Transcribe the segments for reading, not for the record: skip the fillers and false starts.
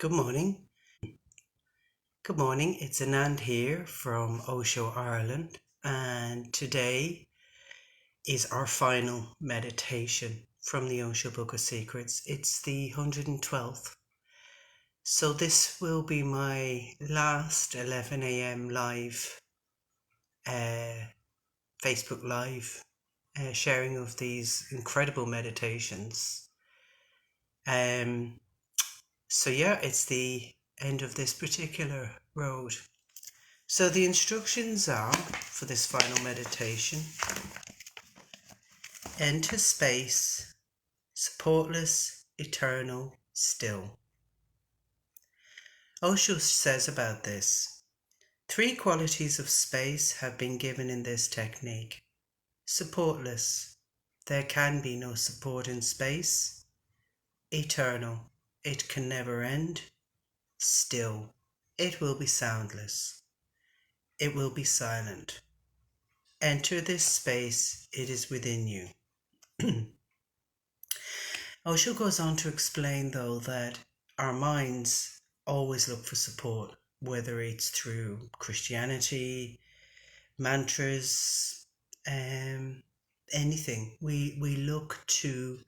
Good morning. Good morning. It's Anand here from Osho, Ireland, and today is our final meditation from the Osho Book of Secrets. It's the 112th. So this will be my last 11 a.m. live, Facebook Live, sharing of these incredible meditations. So yeah, it's the end of this particular road. So the instructions are for this final meditation: enter space, supportless, eternal, still. Osho says about this, 3 qualities of space have been given in this technique. Supportless, there can be no support in space. Eternal, it can never end. Still, it will be soundless. It will be silent. Enter this space, it is within you. Osho goes on to explain, though, that our minds always look for support, whether it's through Christianity, mantras, anything. We look to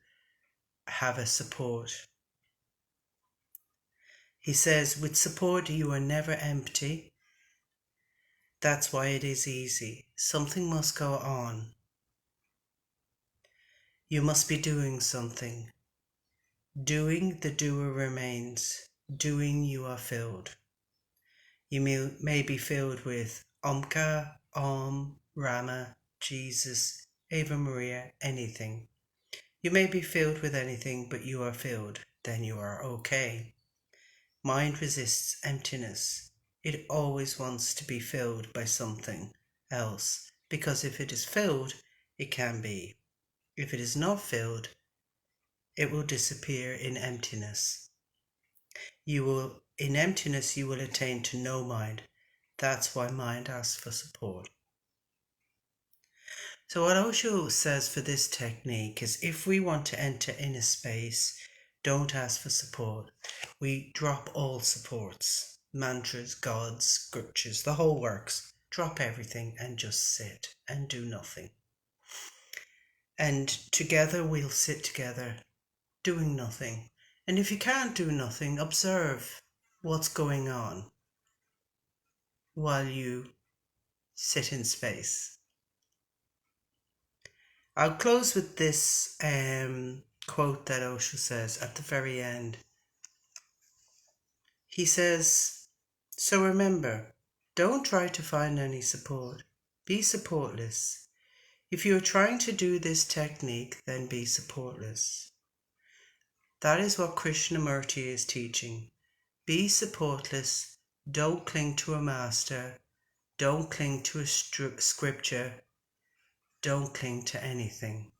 have a support. He says, with support you are never empty. That's why it is easy. Something must go on. You must be doing something. Doing, the doer remains. Doing, you are filled. You may be filled with Omka, Om, Rama, Jesus, Ave Maria, anything. You may be filled with anything, but you are filled. Then you are okay. Mind resists emptiness. It always wants to be filled by something else, because if it is filled, it can be. If it is not filled, it will disappear in emptiness. In emptiness you will attain to no mind. That's why mind asks for support. So what Osho says for this technique is, if we want to enter inner space, don't ask for support. We drop all supports, mantras, gods, scriptures, the whole works. Drop everything and just sit and do nothing. And together we'll sit together, doing nothing. And if you can't do nothing, observe what's going on while you sit in space. I'll close with this quote that Osho says at the very end. He says, so remember, don't try to find any support. Be supportless. If you are trying to do this technique, then be supportless. That is what Krishnamurti is teaching. Be supportless. Don't cling to a master. Don't cling to a scripture. Don't cling to anything.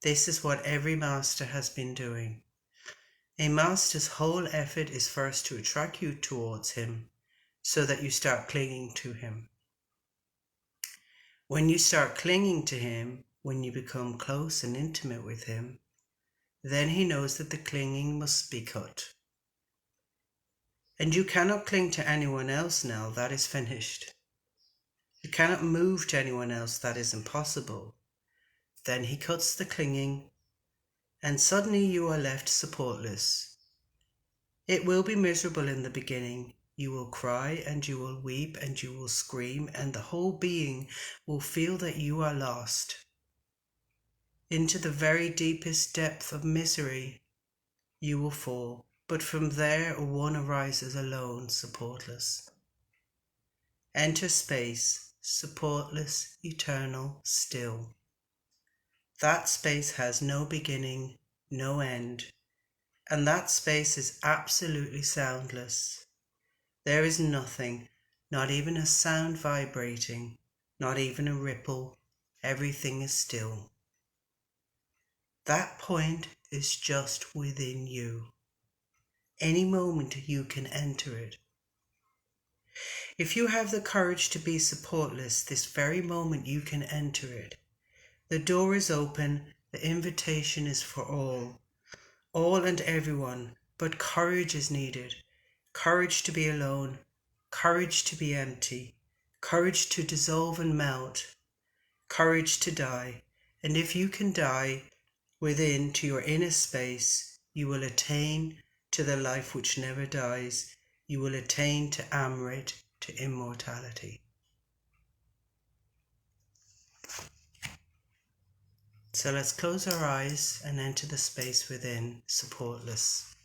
This is what every master has been doing. A master's whole effort is first to attract you towards him, so that you start clinging to him. When you start clinging to him, when you become close and intimate with him, then he knows that the clinging must be cut. And you cannot cling to anyone else now, that is finished. You cannot move to anyone else, that is impossible. Then he cuts the clinging, and suddenly you are left supportless. It will be miserable in the beginning. You will cry and you will weep and you will scream, and the whole being will feel that you are lost. Into the very deepest depth of misery you will fall, but from there one arises alone, supportless. Enter space, supportless, eternal, still. That space has no beginning, no end, and that space is absolutely soundless. There is nothing, not even a sound vibrating, not even a ripple. Everything is still. That point is just within you. Any moment you can enter it. If you have the courage to be supportless, this very moment you can enter it. The door is open, the invitation is for all and everyone, But courage is needed. Courage to be alone. Courage to be empty. Courage to dissolve and melt. Courage to die. And if you can die within to your inner space, you will attain to the life which never dies. You will attain to Amrit, to immortality. So let's close our eyes and enter the space within, supportless.